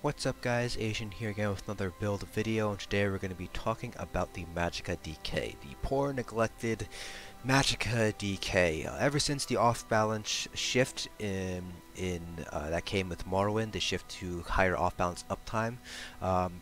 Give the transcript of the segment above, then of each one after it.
What's up guys, Asian here again with another build video, and today we're going to be talking about the Magicka DK, the poor neglected Magicka DK. Ever since the off-balance shift that came with Morrowind, the shift to higher off-balance uptime,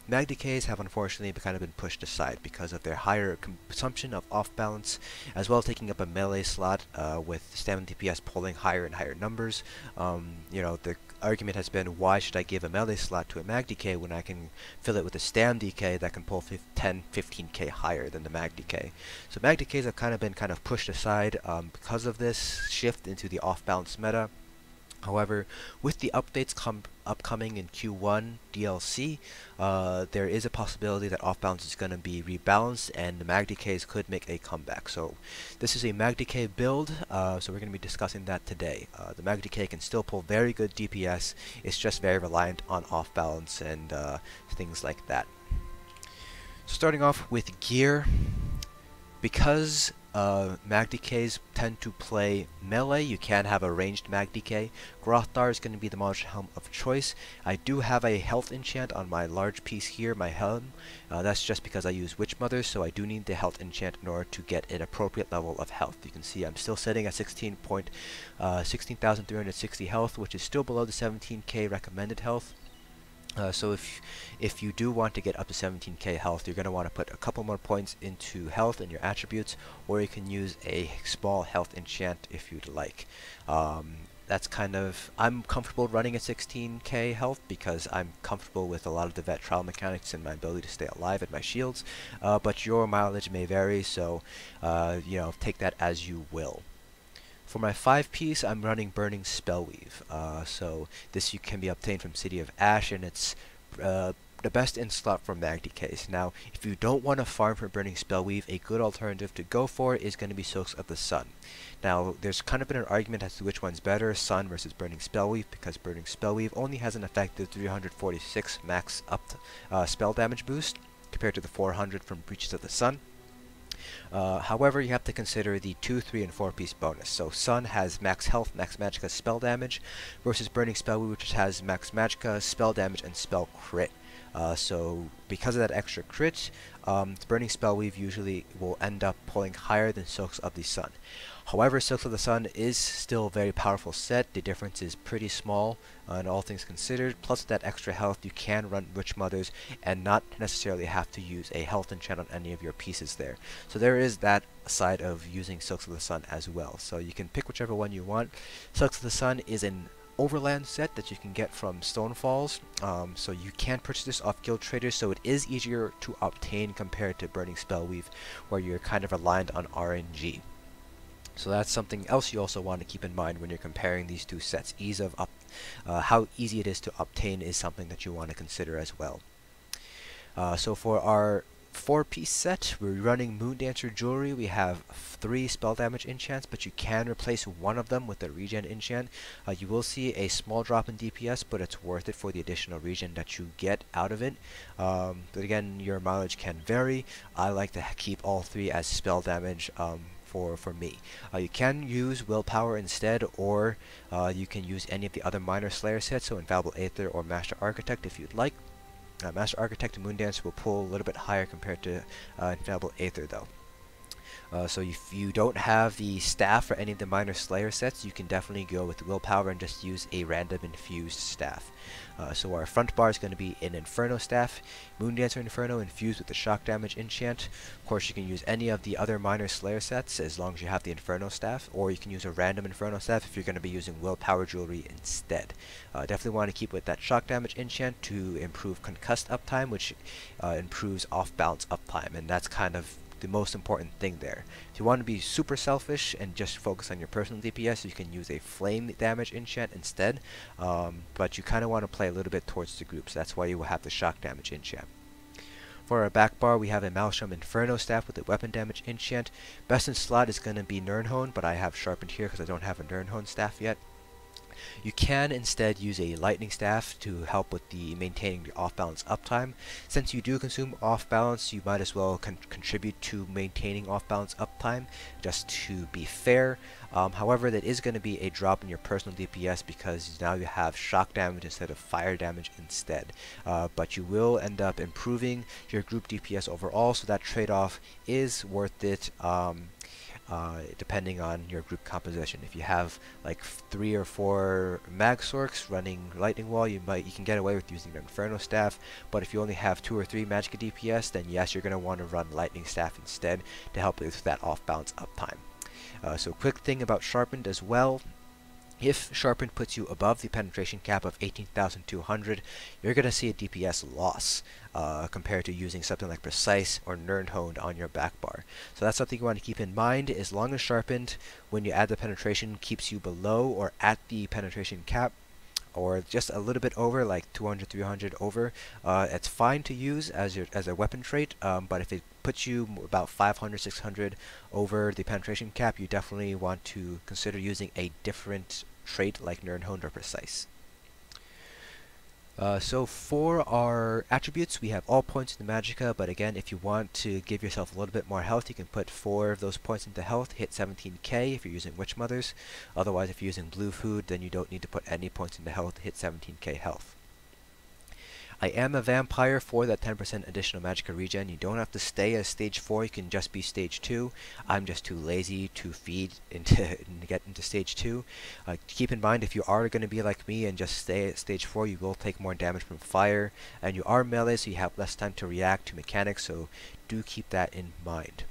Mag DKs have unfortunately kind of been pushed aside because of their higher consumption of off-balance, as well as taking up a melee slot with stamina DPS pulling higher and higher numbers. The argument has been, why should I give a melee slot to a Mag DK when I can fill it with a Stam DK that can pull 10-15k higher than the Mag DK? So Mag DKs have kind of been pushed aside because of this shift into the off-balance meta. However, with the updates upcoming in Q1 DLC, there is a possibility that off-balance is going to be rebalanced and the Mag DKs could make a comeback. So this is a Mag DK build, so we're going to be discussing that today. The Mag DK can still pull very good DPS, it's just very reliant on off-balance and things like that. So starting off with gear, because Mag DKs tend to play melee, you can have a ranged Mag DK. Grothdarr is going to be the monster helm of choice. I do have a health enchant on my large piece here, my helm. That's just because I use Witchmother, so I do need the health enchant in order to get an appropriate level of health. You can see I'm still sitting at 16,360 health, which is still below the 17k recommended health. So if you do want to get up to 17k health, you're going to want to put a couple more points into health and your attributes, or you can use a small health enchant if you'd like. That's I'm comfortable running at 16k health because I'm comfortable with a lot of the vet trial mechanics and my ability to stay alive and my shields, but your mileage may vary, so take that as you will. For my 5-piece, I'm running Burning Spellweave. So this can be obtained from City of Ash, and it's the best in slot for Mag DKs. Now, if you don't want to farm for Burning Spellweave, a good alternative to go for is going to be Soaks of the Sun. Now, there's kind of been an argument as to which one's better, Sun versus Burning Spellweave, because Burning Spellweave only has an effective 346 max up spell damage boost, compared to the 400 from Breaches of the Sun. However, you have to consider the 2, 3, and 4-piece bonus. So Sun has max health, max magicka, spell damage, versus Burning Spellweave, which has max magicka, spell damage, and spell crit. So because of that extra crit, the Burning Spellweave usually will end up pulling higher than Soaks of the Sun. However, Soaks of the Sun is still a very powerful set. The difference is pretty small, and all things considered. Plus that extra health, you can run Witchmothers and not necessarily have to use a health enchant on any of your pieces there. So there is that side of using Soaks of the Sun as well. So you can pick whichever one you want. Soaks of the Sun is an overland set that you can get from Stonefalls, so you can purchase this off guild traders, so it is easier to obtain compared to Burning Spellweave, where you're kind of reliant on RNG. So that's something else you also want to keep in mind when you're comparing these two sets. How easy it is to obtain is something that you want to consider as well. So for our 4-piece set, we're running Moondancer jewelry. We have 3 spell damage enchants, but you can replace one of them with a regen enchant. You will see a small drop in DPS, but it's worth it for the additional regen that you get out of it. But again, your mileage can vary. I like to keep all 3 as spell damage for me. You can use Willpower instead, or you can use any of the other minor Slayer sets, so Infallible Aether or Master Architect if you'd like. Master Architect and Moondancer will pull a little bit higher compared to Infallible Aether though. So if you don't have the staff for any of the minor Slayer sets, you can definitely go with Willpower and just use a random infused staff. So our front bar is going to be an Inferno staff, Moondancer Inferno infused with the shock damage enchant. Of course, you can use any of the other minor Slayer sets as long as you have the Inferno staff, or you can use a random Inferno staff if you're going to be using Willpower jewelry instead. Definitely want to keep with that shock damage enchant to improve concussed uptime, which improves off-balance uptime, and that's kind of the most important thing there. If you want to be super selfish and just focus on your personal DPS, you can use a flame damage enchant instead, but you kind of want to play a little bit towards the group, so that's why you will have the shock damage enchant. For our back bar, we have a Maelstrom Inferno staff with a weapon damage enchant. Best in slot is going to be Nirn, but I have sharpened here because I don't have a Nirn staff yet. You can instead use a lightning staff to help with the maintaining the off-balance uptime. Since you do consume off-balance, you might as well contribute to maintaining off-balance uptime, just to be fair. However, that is going to be a drop in your personal DPS because now you have shock damage instead of fire damage instead. But you will end up improving your group DPS overall, so that trade-off is worth it. Depending on your group composition. If you have like 3 or 4 mag sorks running lightning wall, you can get away with using the Inferno staff. But if you only have 2 or 3 Magicka DPS, then yes, you're going to want to run lightning staff instead to help with that off balance uptime. So quick thing about sharpened as well. If sharpened puts you above the penetration cap of 18,200, you're going to see a DPS loss compared to using something like precise or nirn honed on your back bar. So that's something you want to keep in mind. As long as sharpened, when you add the penetration, keeps you below or at the penetration cap, or just a little bit over, like 200, 300 over, it's fine to use as a weapon trait, but if it puts you about 500, 600 over the penetration cap, you definitely want to consider using a different trait like nirn honed or precise. So for our attributes, we have all points in the Magicka, but again, if you want to give yourself a little bit more health, you can put 4 of those points into health, hit 17k if you're using Witchmothers. Otherwise, if you're using blue food, then you don't need to put any points into health, hit 17k health. I am a vampire for that 10% additional Magicka regen. You don't have to stay as stage 4, you can just be stage 2. I'm just too lazy to feed into get into stage 2. Keep in mind, if you are going to be like me and just stay at stage 4, you will take more damage from fire, and you are melee, so you have less time to react to mechanics, so do keep that in mind.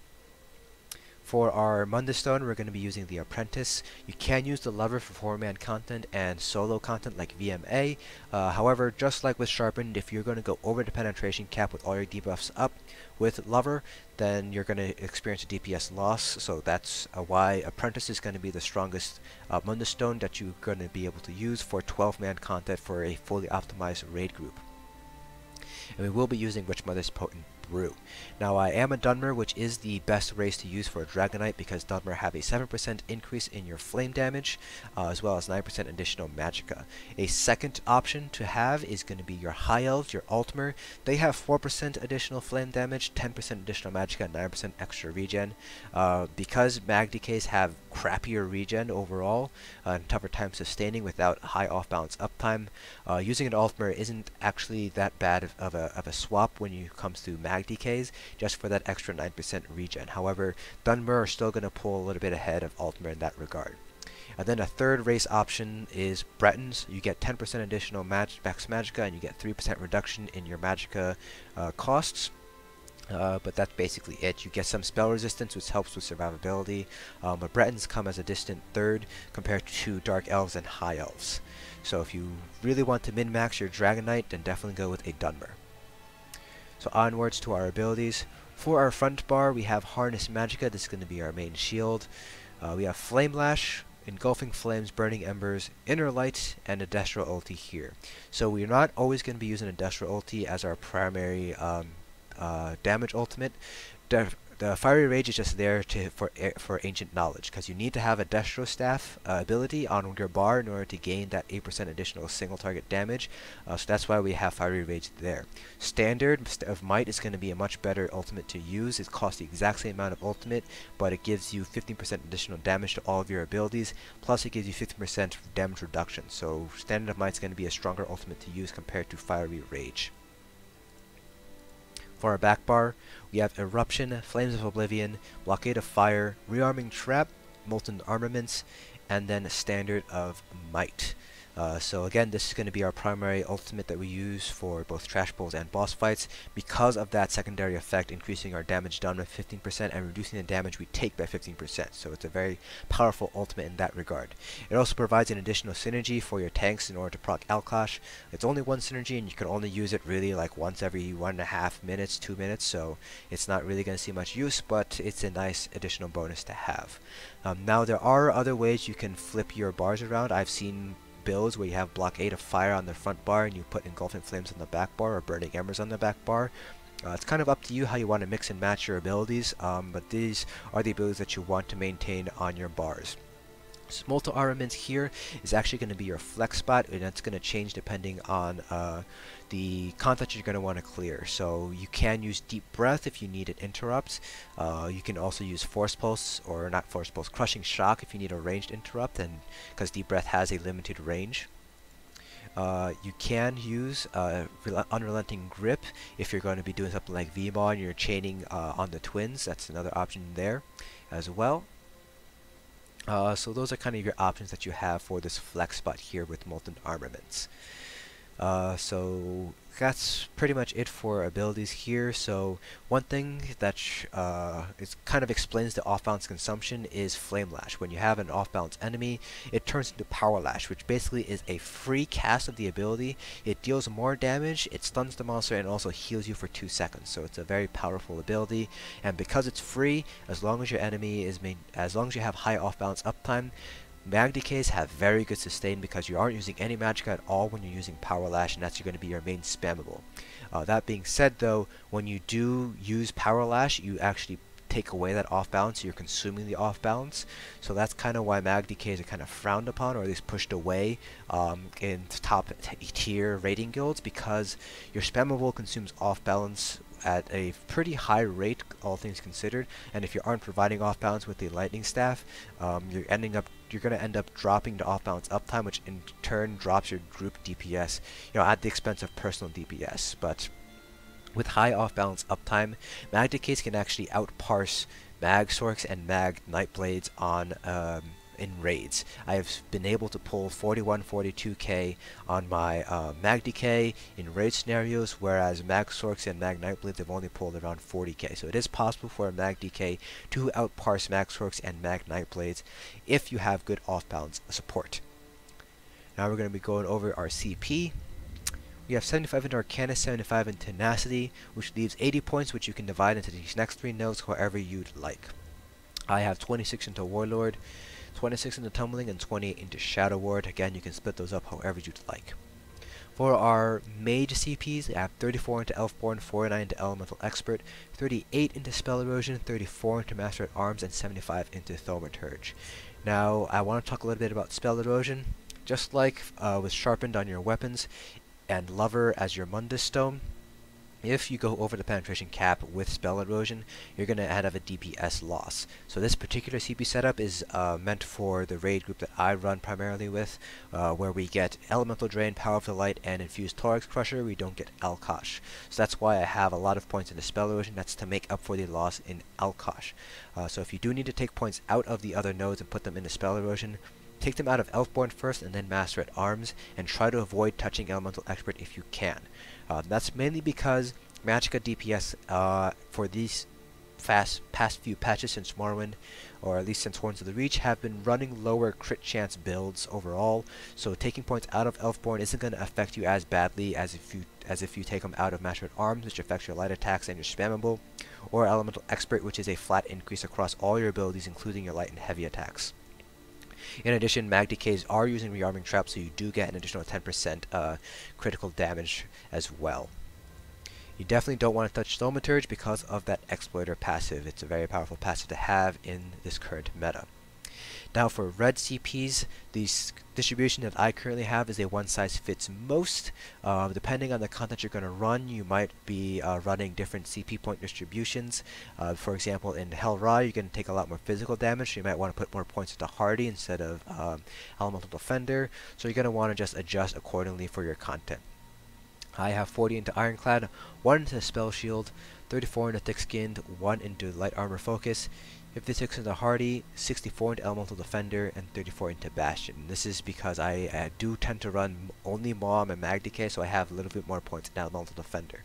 For our Mundus stone, we're going to be using the Apprentice. You can use the lever for 4-man content and solo content like VMA. However, just like with Sharpened, if you're going to go over the penetration cap with all your debuffs up with lever, then you're going to experience a DPS loss. So that's why Apprentice is going to be the strongest Mundus stone that you're going to be able to use for 12-man content for a fully optimized raid group. And we will be using Witchmother's potent Brew. Now I am a Dunmer, which is the best race to use for a Dragonknight because Dunmer have a 7% increase in your flame damage, as well as 9% additional Magicka. A second option to have is going to be your High Elves, your Altmer. They have 4% additional flame damage, 10% additional Magicka, and 9% extra regen. Because Mag DKs have crappier regen overall, and tougher time sustaining without high off-balance uptime, using an Altmer isn't actually that bad of a swap when it comes to Mag DKs, just for that extra 9% regen. However, Dunmer are still going to pull a little bit ahead of Altmer in that regard. And then a third race option is Bretons. You get 10% additional max Magicka, and you get 3% reduction in your Magicka costs. But that's basically it. You get some spell resistance, which helps with survivability, but Bretons come as a distant third compared to Dark Elves and High Elves. So if you really want to min-max your Dragonknight, then definitely go with a Dunmer. So onwards to our abilities. For our front bar, we have Harness Magicka. This is going to be our main shield. We have Flame Lash, Engulfing Flames, Burning Embers, Inner Light, and a Destro ulti here. So we're not always going to be using a Destro ulti as our primary damage ultimate. The Fiery Rage is just there for Ancient Knowledge, because you need to have a Destro Staff ability on your bar in order to gain that 8% additional single target damage, so that's why we have Fiery Rage there. Standard of Might is going to be a much better ultimate to use. It costs the exact same amount of ultimate, but it gives you 15% additional damage to all of your abilities, plus it gives you 50% damage reduction, so Standard of Might is going to be a stronger ultimate to use compared to Fiery Rage. For our back bar, we have Eruption, Flames of Oblivion, Blockade of Fire, Rearming Trap, Molten Armaments, and then Standard of Might. So again, this is going to be our primary ultimate that we use for both trash pulls and boss fights, because of that secondary effect, increasing our damage done by 15% and reducing the damage we take by 15%. So it's a very powerful ultimate in that regard. It also provides an additional synergy for your tanks in order to proc Alclash. It's only one synergy, and you can only use it really like once every 1.5 minutes, 2 minutes, so it's not really going to see much use, but it's a nice additional bonus to have. Now there are other ways you can flip your bars around. I've seen builds where you have Blockade of Fire on the front bar and you put Engulfing Flames on the back bar, or Burning Embers on the back bar. It's kind of up to you how you want to mix and match your abilities, but these are the abilities that you want to maintain on your bars. Molten Armaments here is actually going to be your flex spot, and that's going to change depending on the content you're going to want to clear. So you can use Deep Breath if you need an interrupt. You can also use Force Pulse, or not Force Pulse, Crushing Shock if you need a ranged interrupt, and because Deep Breath has a limited range. You can use Unrelenting Grip if you're going to be doing something like VMAW and you're chaining on the twins. That's another option there as well. So those are kind of your options that you have for this flex spot here with Molten Armaments. So that's pretty much it for abilities here. So one thing that kind of explains the off-balance consumption is Flame Lash. When you have an off-balance enemy, it turns into Power Lash, which basically is a free cast of the ability. It deals more damage, it stuns the monster, and also heals you for 2 seconds. So it's a very powerful ability, and because it's free, as long as your enemy is as long as you have high off-balance uptime, Mag Decays have very good sustain because you aren't using any Magicka at all when you're using Power Lash, and that's going to be your main spammable. That being said though, when you do use Power Lash, you actually take away that off balance, so you're consuming the off balance. So that's kind of why Mag Decays are kind of frowned upon, or at least pushed away in top tier raiding guilds, because your spammable consumes off balance at a pretty high rate, all things considered, and if you aren't providing off balance with the lightning staff, you're going to end up dropping the off balance uptime, which in turn drops your group DPS, at the expense of personal DPS. But with high off balance uptime, Mag Decays can actually outparse Mag Sorks and Mag Nightblades on in raids. I have been able to pull 41-42k on my Mag Decay in raid scenarios, whereas Mag Sorks and Mag Nightblades have only pulled around 40k. So it is possible for a Mag Decay to outparse Mag Sorks and Mag Nightblades if you have good off-balance support. Now we're going to be going over our CP. We have 75 into Arcana, 75 in Tenacity, which leaves 80 points, which you can divide into these next 3 nodes however you'd like. I have 26 into Warlord, 26 into Tumbling, and 28 into Shadow Ward. Again, you can split those up however you'd like. For our Mage CPs, I have 34 into Elfborn, 49 into Elemental Expert, 38 into Spell Erosion, 34 into Master at Arms, and 75 into Thaumaturge. Now, I want to talk a little bit about Spell Erosion. Just like with Sharpened on your weapons and Lover as your Mundus Stone, if you go over the penetration cap with Spell Erosion, you're going to have a DPS loss. So this particular CP setup is meant for the raid group that I run primarily with, where we get Elemental Drain, Power of the Light, and Infused Thorax Crusher. We don't get Alkosh. So that's why I have a lot of points in the Spell Erosion. That's to make up for the loss in Alkosh. So if you do need to take points out of the other nodes and put them into Spell Erosion, take them out of Elfborn first and then Master at Arms, and try to avoid touching Elemental Expert if you can. That's mainly because Magicka DPS for these past few patches since Morrowind, or at least since Horns of the Reach, have been running lower crit chance builds overall, so taking points out of Elfborn isn't going to affect you as badly as if you take them out of Master at Arms, which affects your light attacks and your spammable, or Elemental Expert, which is a flat increase across all your abilities including your light and heavy attacks. In addition, Mag Decays are using Rearming Trap, so you do get an additional 10% critical damage as well. You definitely don't want to touch Thaumaturge because of that Exploiter passive. It's a very powerful passive to have in this current meta. Now for red CPs, the distribution that I currently have is a one-size-fits-most. Depending on the content you're going to run, you might be running different CP point distributions. For example, in Hell Ra, you're going to take a lot more physical damage, so you might want to put more points into Hardy instead of Elemental Defender, so you're going to want to just adjust accordingly for your content. I have 40 into Ironclad, 1 into Spell Shield, 34 into Thick Skinned, 1 into Light Armor Focus, 56 into Hardy, 64 into Elemental Defender, and 34 into Bastion. This is because I do tend to run only Mom and Mag Decay, so I have a little bit more points in Elemental Defender.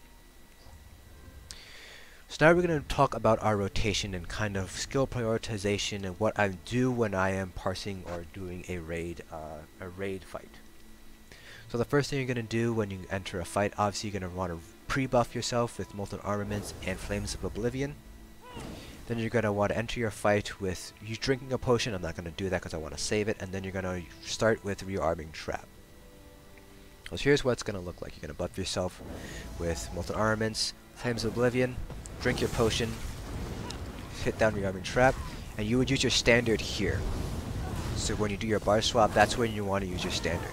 So now we're going to talk about our rotation and kind of skill prioritization and what I do when I am parsing or doing a raid fight. So the first thing you're going to do when you enter a fight, obviously you're going to want to pre-buff yourself with Molten Armaments and Flames of Oblivion. Then you're going to want to enter your fight with you drinking a potion. I'm not going to do that because I want to save it. And then you're going to start with Rearming Trap. So here's what it's going to look like. You're going to buff yourself with Molten Armaments, Flames of Oblivion, drink your potion, hit down Rearming Trap, and you would use your standard here. So when you do your bar swap, that's when you want to use your standard.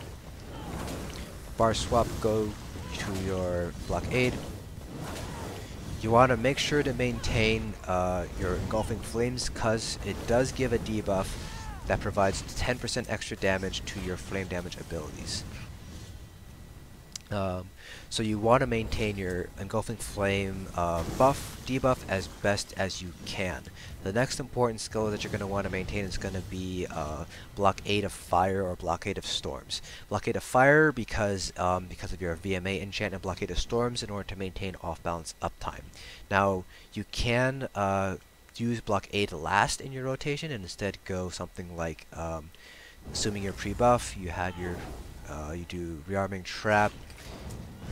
Bar swap, go to your Blockade. You want to make sure to maintain your Engulfing Flames, because it does give a debuff that provides 10% extra damage to your flame damage abilities. So you want to maintain your Engulfing Flame debuff as best as you can. The next important skill that you're going to want to maintain is going to be Blockade of Fire or Blockade of Storms. Blockade of Fire because of your VMA enchant, and Blockade of Storms in order to maintain off-balance uptime. Now, you can use Blockade last in your rotation and instead go something like, assuming you're pre-buff, you have your, you do Rearming Trap,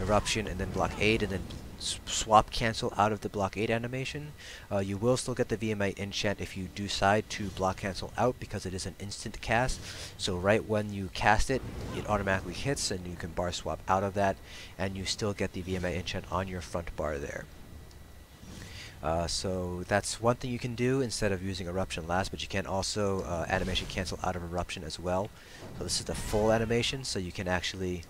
Eruption, and then Blockade, and then swap cancel out of the Blockade animation. You will still get the VMA enchant if you decide to block cancel out, because it is an instant cast. So right when you cast it, it automatically hits, and you can bar swap out of that, and you still get the VMA enchant on your front bar there. So that's one thing you can do instead of using Eruption last, but you can also animation cancel out of Eruption as well. So this is the full animation, so you can actually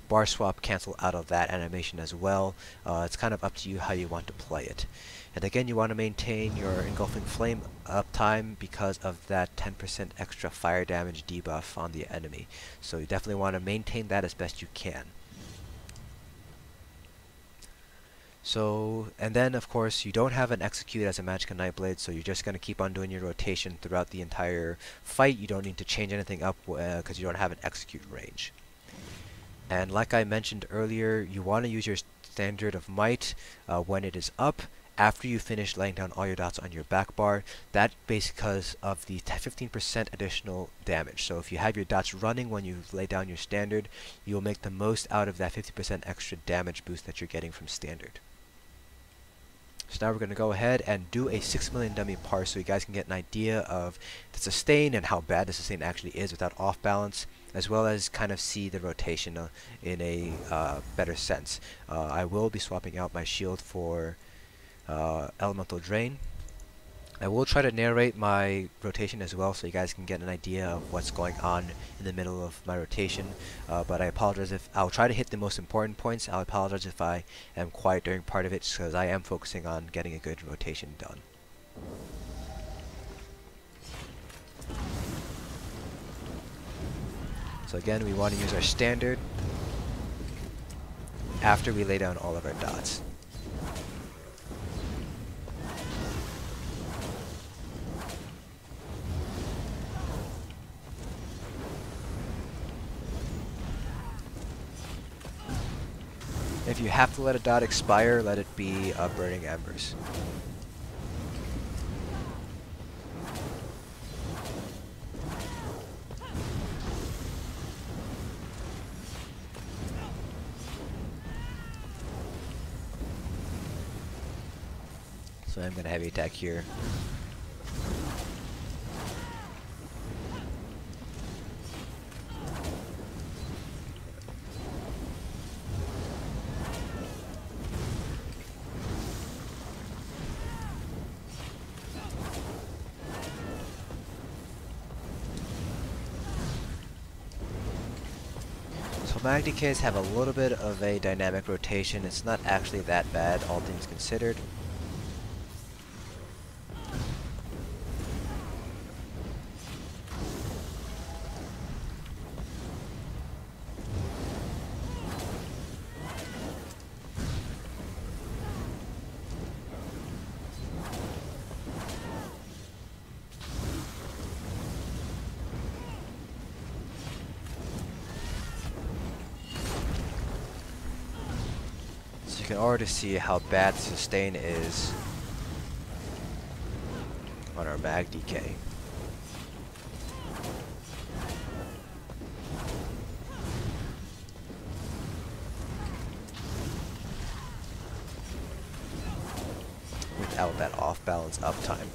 bar swap cancel out of that animation as well. It's kind of up to you how you want to play it. And again, you want to maintain your Engulfing Flame uptime because of that 10% extra fire damage debuff on the enemy. So you definitely want to maintain that as best you can. So, and then of course you don't have an execute as a Magicka Nightblade, so you're just going to keep on doing your rotation throughout the entire fight. You don't need to change anything up because you don't have an execute range. And like I mentioned earlier, you want to use your Standard of Might when it is up, after you finish laying down all your dots on your back bar. That basically because of the 15% additional damage. So if you have your dots running when you lay down your Standard, you will make the most out of that 50% extra damage boost that you're getting from Standard. So now we're going to go ahead and do a 6 million dummy parse so you guys can get an idea of the sustain and how bad the sustain actually is without off balance, as well as kind of see the rotation in a better sense. I will be swapping out my shield for Elemental Drain. I will try to narrate my rotation as well so you guys can get an idea of what's going on in the middle of my rotation, but I apologize if I'll try to hit the most important points. I'll apologize if I am quiet during part of it, because I am focusing on getting a good rotation done. So again, we want to use our Standard after we lay down all of our dots. If you have to let a dot expire, let it be Burning Embers. So I'm going to heavy attack here. Mag DKs have a little bit of a dynamic rotation. It's not actually that bad, all things considered. You can already see how bad the sustain is on our Mag DK. Without that off-balance uptime.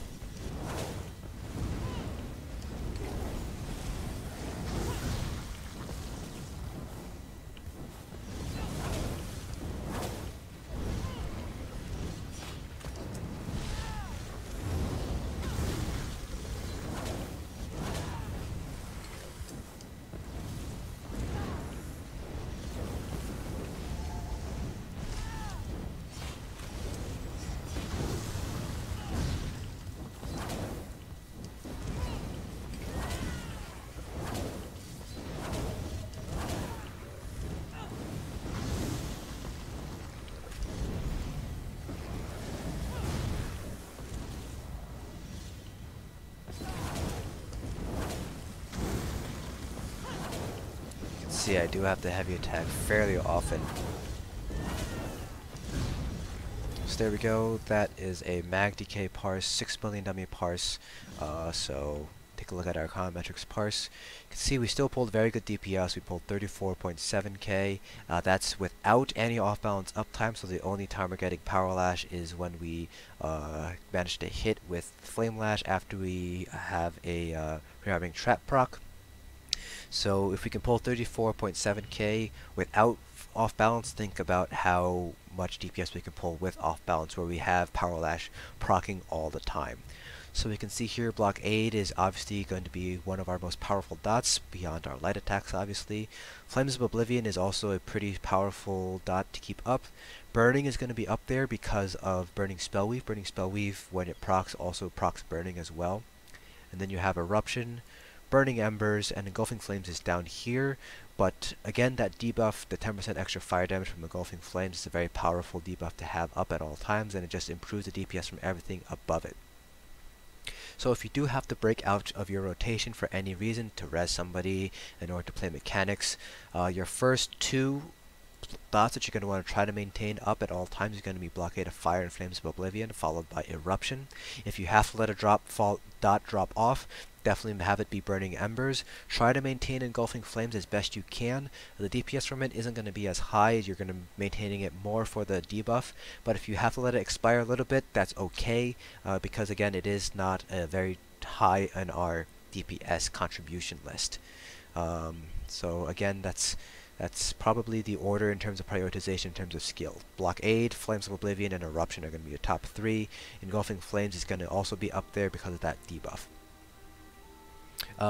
see, I do have the heavy attack fairly often. So there we go, that is a Mag DK parse, 6 million dummy parse, so take a look at our econometrics parse. You can see we still pulled very good DPS, we pulled 34.7k, that's without any off-balance uptime, so the only time we're getting Power Lash is when we manage to hit with Flame Lash after we have a Rearming trap proc. So if we can pull 34.7k without off-balance, think about how much DPS we can pull with off-balance, where we have Power Lash proccing all the time. So we can see here Blockade is obviously going to be one of our most powerful dots, beyond our light attacks obviously. Flames of Oblivion is also a pretty powerful dot to keep up. Burning is going to be up there because of Burning Spellweave. Burning Spellweave, when it procs, also procs Burning as well. And then you have Eruption, Burning Embers, and Engulfing Flames is down here, but again that debuff, the 10% extra fire damage from Engulfing Flames, is a very powerful debuff to have up at all times, and it just improves the DPS from everything above it. So if you do have to break out of your rotation for any reason to res somebody in order to play mechanics, your first two dots that you're going to want to try to maintain up at all times is going to be Blockade of Fire and Flames of Oblivion, followed by Eruption. If you have to let a dot drop off, definitely have it be Burning Embers. Try to maintain Engulfing Flames as best you can. The DPS from it isn't going to be as high, as you're going to be maintaining it more for the debuff, but if you have to let it expire a little bit, that's okay, because again it is not very high in our DPS contribution list. So again, that's probably the order in terms of prioritization, in terms of skill. Blockade, Flames of Oblivion, and Eruption are going to be your top 3. Engulfing Flames is going to also be up there because of that debuff.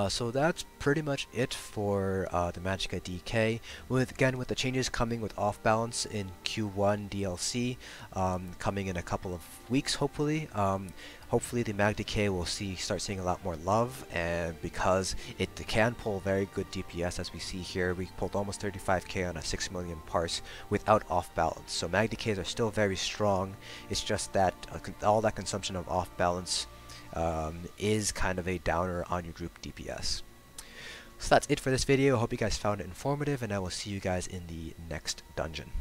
So that's pretty much it for the Magicka DK. With the changes coming with off balance in Q1 DLC, coming in a couple of weeks, hopefully. Hopefully the Mag DK will start seeing a lot more love, and because it can pull very good DPS, as we see here, we pulled almost 35k on a 6 million parse without off balance. So Mag DKs are still very strong. It's just that all that consumption of off balance is kind of a downer on your group DPS. So that's it for this video. I hope you guys found it informative, and I will see you guys in the next dungeon.